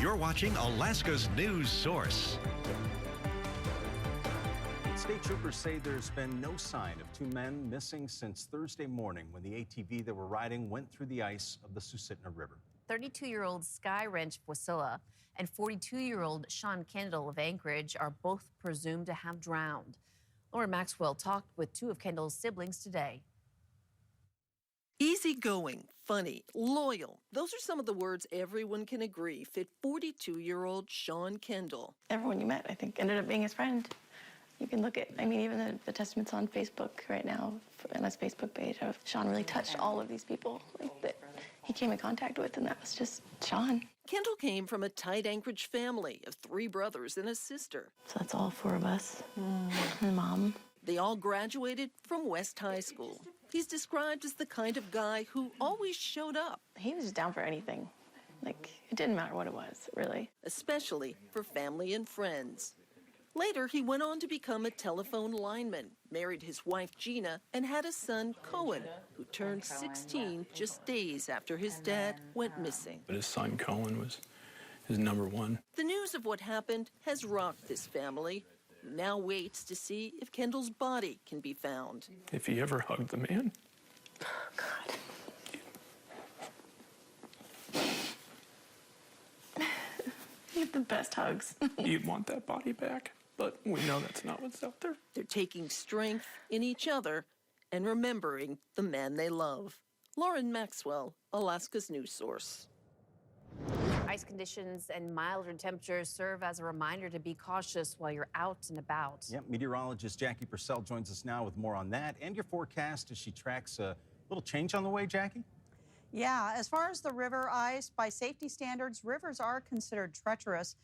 You're watching Alaska's news source. State troopers say there's been no sign of two men missing since Thursday morning when the ATV they were riding went through the ice of the Susitna River. 32-year-old Sky Wrench Wasilla and 42-year-old Sean Kendall of Anchorage are both presumed to have drowned. Lauren Maxwell talked with two of Kendall's siblings today. Easygoing, funny, loyal. Those are some of the words everyone can agree fit 42-year-old Sean Kendall. Everyone you met, I think, ended up being his friend. You can look at, even the testaments on Facebook right now, on his Facebook page of Sean really touched all of these people that he came in contact with, and that was just Sean. Kendall came from a tight Anchorage family of 3 brothers and a sister. So that's all 4 of us, and Mom. They all graduated from West High School. He's described as the kind of guy who always showed up. He was just down for anything. It didn't matter what it was, really. Especially for family and friends. Later, he went on to become a telephone lineman, married his wife Gina, and had a son, Cohen, who turned 16 just days after his dad went missing. But his son, Cohen, was his number one. The news of what happened has rocked this family, who now waits to see if Kendall's body can be found. If he ever hugged the man, Oh, God. You have the best hugs. you'd want that body back. But we know that's not what's out there. They're taking strength in each other and remembering the man they love. Lauren Maxwell, Alaska's news source. Ice conditions and milder temperatures serve as a reminder to be cautious while you're out and about. Yep, meteorologist Jackie Purcell joins us now with more on that and your forecast as she tracks a little change on the way, Jackie? Yeah, as far as the river ice, by safety standards, rivers are considered treacherous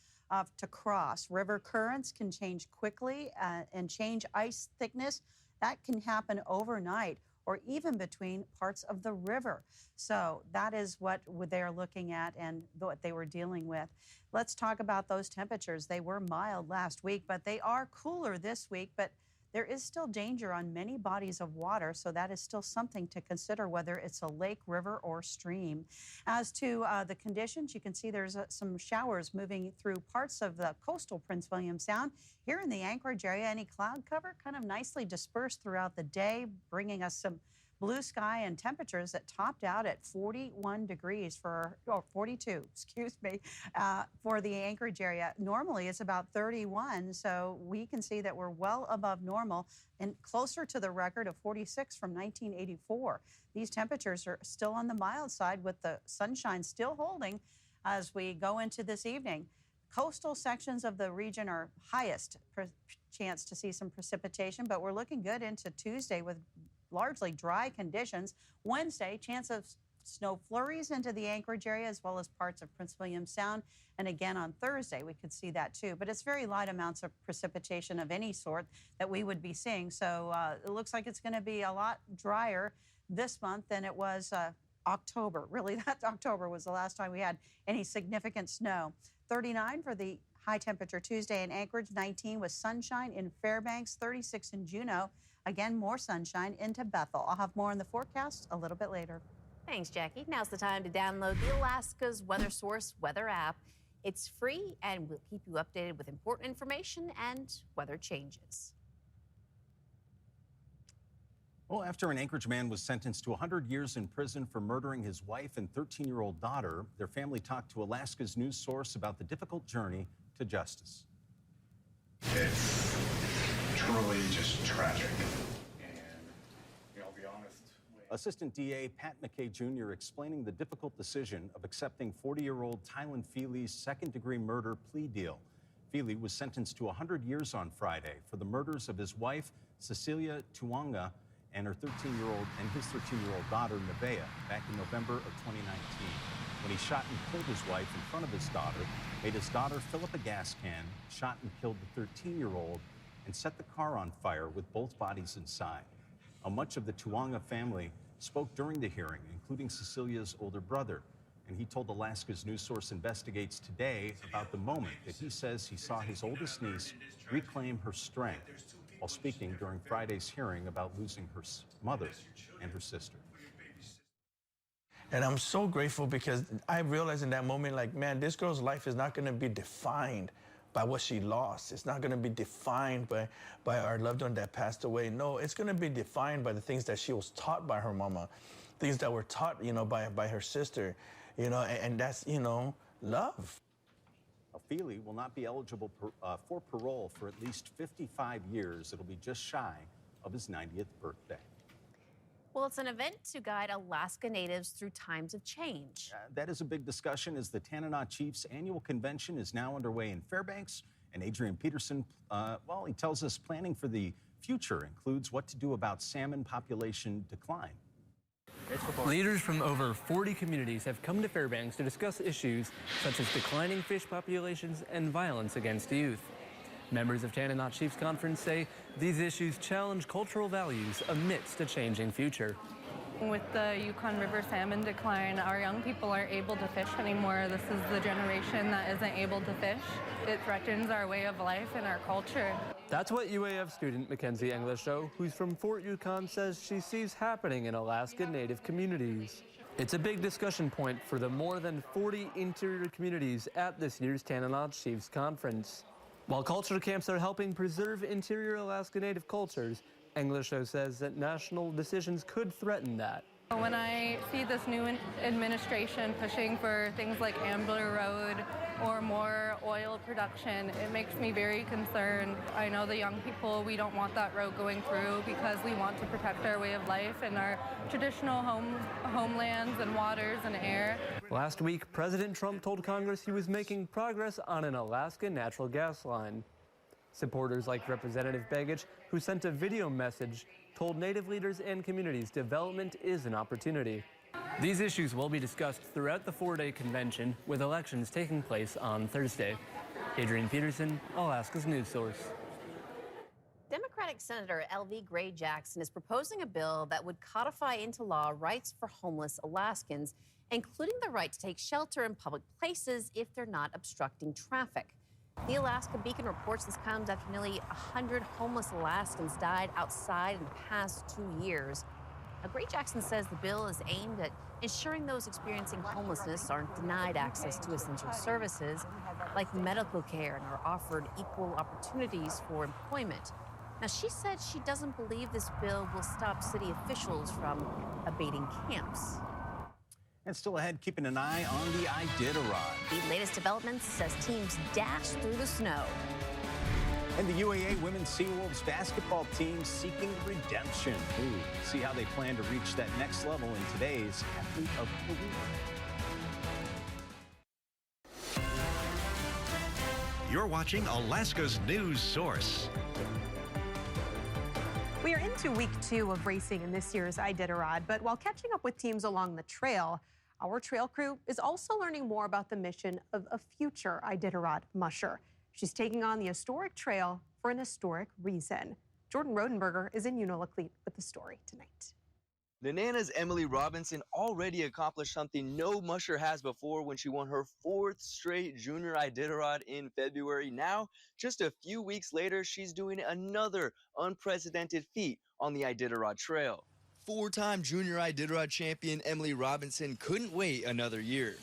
to cross. River currents can change quickly and change ice thickness. That can happen overnight or even between parts of the river. So that is what they're looking at and what they were dealing with. Let's talk about those temperatures. They were mild last week, but they are cooler this week. But there is still danger on many bodies of water, so that is still something to consider, whether it's a lake, river, or stream. As to the conditions, you can see there's some showers moving through parts of the coastal Prince William Sound. Here in the Anchorage area, any cloud cover kind of nicely dispersed throughout the day, bringing us some blue sky and temperatures that topped out at 41 degrees for 42, excuse me, for the Anchorage area. Normally it's about 31, so we can see that we're well above normal and closer to the record of 46 from 1984. These temperatures are still on the mild side with the sunshine still holding as we go into this evening. Coastal sections of the region are highest chance to see some precipitation, but we're looking good into Tuesday with largely dry conditions. Wednesday, chance of snow flurries into the Anchorage area as well as parts of Prince William Sound. And again on Thursday, we could see that too. But it's very light amounts of precipitation of any sort that we would be seeing. So it looks like it's going to be a lot drier this month than it was October. Really, that October was the last time we had any significant snow. 39 for the high temperature Tuesday in Anchorage, 19 with sunshine in Fairbanks, 36 in Juneau. Again, more sunshine into Bethel. I'll have more on the forecast a little bit later. Thanks, Jackie. Now's the time to download the Alaska's Weather Source weather app. It's free and will keep you updated with important information and weather changes. Well, after an Anchorage man was sentenced to 100 years in prison for murdering his wife and 13-year-old daughter, their family talked to Alaska's news source about the difficult journey to justice. It's truly just tragic. And I'll be honest. Assistant DA Pat McKay Jr. explaining the difficult decision of accepting 40-year-old Tylen Feely's second-degree murder plea deal. Feely was sentenced to 100 years on Friday for the murders of his wife, Cecilia Tuanga, and his 13-year-old daughter, Nevaeh, back in November of 2019, when he shot and killed his wife in front of his daughter, made his daughter fill up a gas can, shot and killed the 13-year-old, and set the car on fire with both bodies inside. Much of the Tuanga family spoke during the hearing, including Cecilia's older brother, and he told Alaska's news source Investigates today about the moment that he says he saw his oldest niece reclaim her strength while speaking during Friday's hearing about losing her mother and her sister. And I'm so grateful because I realized in that moment, like, man, this girl's life is not going to be defined by what she lost. It's not going to be defined by our loved one that passed away. No, it's going to be defined by the things that she was taught by her mama, things that were taught, by her sister, and that's, love. Feely will not be eligible for parole for at least 55 years. It'll be just shy of his 90th birthday. Well, it's an event to guide Alaska Natives through times of change. That is a big discussion as the Tanana Chiefs annual convention is now underway in Fairbanks. And Adrian Peterson, he tells us planning for the future includes what to do about salmon population decline. Leaders from over 40 communities have come to Fairbanks to discuss issues such as declining fish populations and violence against youth. Members of Tanana Chiefs Conference say these issues challenge cultural values amidst a changing future. With the Yukon River salmon decline, our young people aren't able to fish anymore. This is the generation that isn't able to fish. It threatens our way of life and our culture. That's what UAF student Mackenzie Englishow, who's from Fort Yukon, says she sees happening in Alaska Native communities. It's a big discussion point for the more than 40 interior communities at this year's Tanana Chiefs Conference. While culture camps are helping preserve interior Alaska Native cultures, Englishow says that national decisions could threaten that. When I see this new administration pushing for things like Ambler Road or more oil production, it makes me very concerned. I know the young people, we don't want that road going through because we want to protect our way of life and our traditional homelands and waters and air. Last week, President Trump told Congress he was making progress on an Alaska natural gas line. Supporters like Representative Begich, who sent a video message, told Native leaders and communities development is an opportunity. These issues will be discussed throughout the four-day convention, with elections taking place on Thursday. Adrian Peterson, Alaska's news source. Democratic Senator L.V. Gray Jackson is proposing a bill that would codify into law rights for homeless Alaskans, including the right to take shelter in public places if they're not obstructing traffic. The Alaska Beacon reports this comes after nearly 100 homeless Alaskans died outside in the past 2 years. Now, Gray Jackson says the bill is aimed at ensuring those experiencing homelessness aren't denied access to essential services like medical care and are offered equal opportunities for employment. Now, she said she doesn't believe this bill will stop city officials from abating camps. And still ahead, keeping an eye on the Iditarod. The latest developments says teams dash through the snow. And the UAA Women's Seawolves basketball team seeking redemption. See how they plan to reach that next level in today's Athlete of the Week. You're watching Alaska's news source. We are into week 2 of racing in this year's Iditarod, but while catching up with teams along the trail, our trail crew is also learning more about the mission of a future Iditarod musher. She's taking on the historic trail for an historic reason. Jordan Rodenberger is in Unalakleet with the story tonight. Nenana's Emily Robinson already accomplished something no musher has before when she won her 4th straight junior Iditarod in February. Now, just a few weeks later, she's doing another unprecedented feat on the Iditarod Trail. 4-time junior Iditarod champion Emily Robinson couldn't wait another year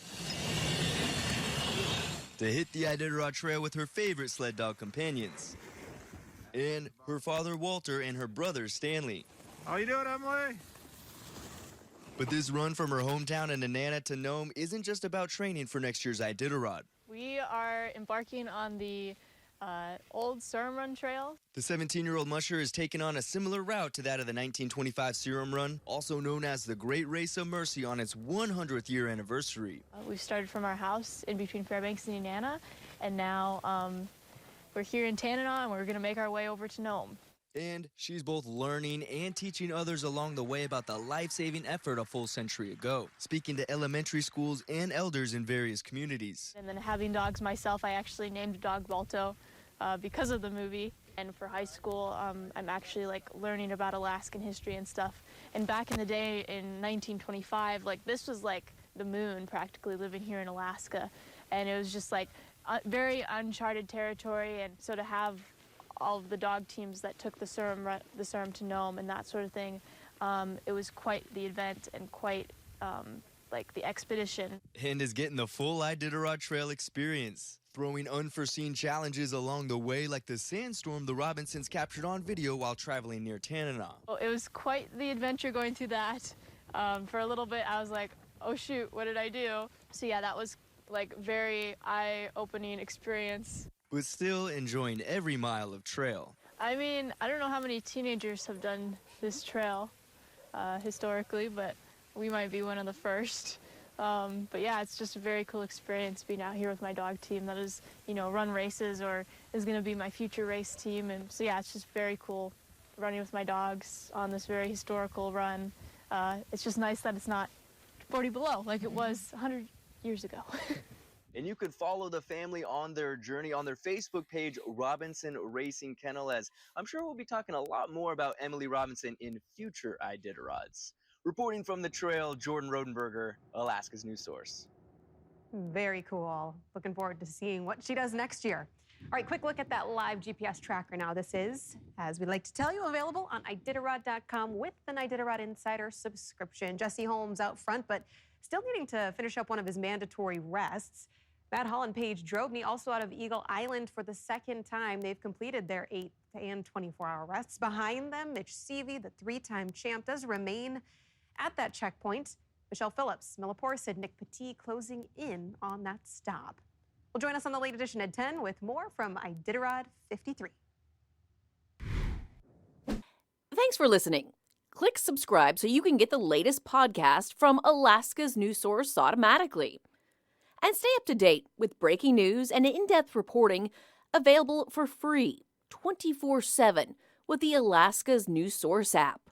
to hit the Iditarod Trail with her favorite sled dog companions and her father Walter and her brother Stanley. How you doing, Emily? But this run from her hometown in Nenana to Nome isn't just about training for next year's Iditarod. We are embarking on the old Serum Run Trail. The 17-year-old musher is taking on a similar route to that of the 1925 Serum Run, also known as the Great Race of Mercy on its 100th year anniversary. We've started from our house in between Fairbanks and Nenana, and now we're here in Tanana, and we're going to make our way over to Nome. And she's both learning and teaching others along the way about the life-saving effort a full century ago, speaking to elementary schools and elders in various communities. And then having dogs myself, I actually named a dog Balto because of the movie. And for high school, I'm actually learning about Alaskan history and stuff. And back in the day in 1925, this was like the moon practically living here in Alaska. And it was just very uncharted territory. And so to have all of the dog teams that took the Serum to Nome and that sort of thing, it was quite the event and quite like the expedition. And is getting the full Iditarod Trail experience, throwing unforeseen challenges along the way like the sandstorm the Robinsons captured on video while traveling near Tanana. Well, it was quite the adventure going through that. For a little bit, I was like, oh shoot, what did I do? So yeah, that was like very eye-opening experience. But still enjoying every mile of trail. I mean, I don't know how many teenagers have done this trail historically, but we might be one of the first. But yeah, it's just a very cool experience being out here with my dog team that is, you know, run races or is going to be my future race team. And so yeah, it's just very cool running with my dogs on this very historical run. It's just nice that it's not 40 below like it was 100 years ago. And you could follow the family on their journey on their Facebook page, Robinson Racing Kennel, as I'm sure we'll be talking a lot more about Emily Robinson in future Iditarods. Reporting from the trail, Jordan Rodenberger, Alaska's news source. Very cool. Looking forward to seeing what she does next year. All right, quick look at that live GPS tracker now. This is, as we like to tell you, available on Iditarod.com with an Iditarod Insider subscription. Jesse Holmes out front, but still needing to finish up one of his mandatory rests. Matt Hall and Paige Drobny also out of Eagle Island for the second time. They've completed their 8 and 24-hour rests. Behind them, Mitch Seavey, the 3-time champ, does remain at that checkpoint. Michelle Phillips, Mila Porsid, Nick Petit closing in on that stop. Well, join us on the late edition at 10 with more from Iditarod 53. Thanks for listening. Click subscribe so you can get the latest podcast from Alaska's news source automatically. And stay up to date with breaking news and in-depth reporting available for free 24/7 with the Alaska's news source app.